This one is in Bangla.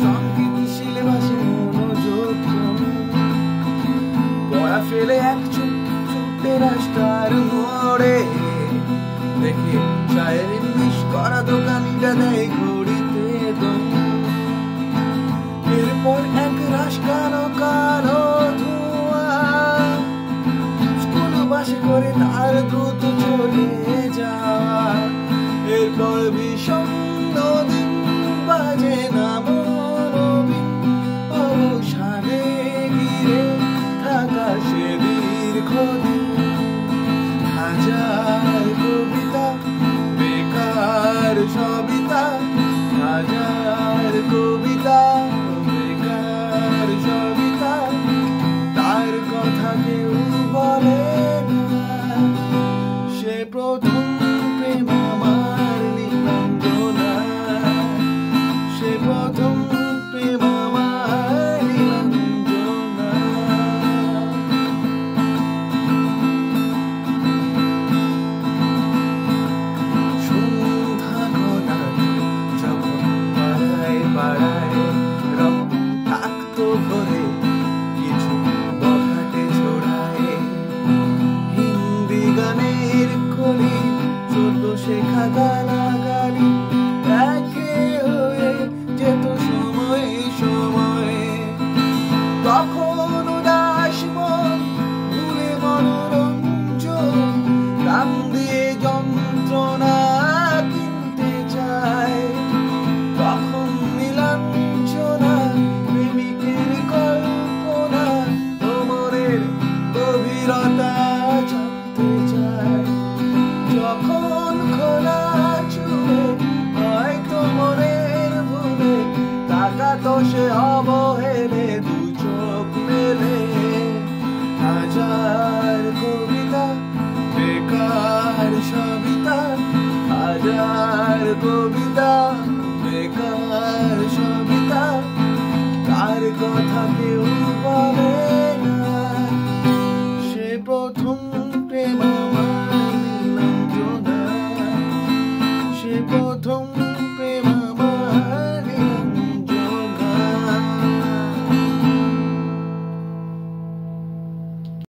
সংগীতশীল ভাষে মনোযোগ পড়া ফেলে এক ছোট্টে রাস্তার মোড়ে দেখে চায়ের ইংলিশ করা দোকানিটা দেয় ঘড়িতে দম। এরপর এক রাস্তানো কালো ধোঁয়া স্কুল বাসে করে তার দ্রুত চলে যাওয়া। এরপর বিষণ্ণ দিন বাজে না মনোবিন অবসানে ঘিরে থাকা সে দীর্ঘদিন। হাজার কবিতা বেকার সবিতা, হাজার কবিতা বেকার সবিতা, তার কথা কেউ বলে না। সে প্রথম প্রেম আমার নীলাঞ্জনা, সে প্রথম প্রেম আমার নীলাঞ্জনা। সন্ধ্যা ঘনাত যখন পাড়ায় পাড়ায় রং থাকতো ভরে কিছু বখাটে ছড়ায়। হিন্দি গানের কলি চোদ্দ শেখা গালাগালি একে হয়ে যেত সময়ে সময়ে। তখন উদাস মন ভুলে মনোরঞ্জন দাম দিয়ে যন্ত্রণা কিনতে চায়। তখন নীলাঞ্জনা প্রেমিকের কল্পনা ও মনের গভীরতা জানতে চায়। যখন খোলা চুলে হয়তো মনের ভুলে তাকাতো সে অবহেলে দু চোখ মেলে। হাজার কবিতা বেকার সবিতা, হাজার কবিতা বেকার সবিতা, তার কথা কেউ বলে না। সে প্রথম প্রেম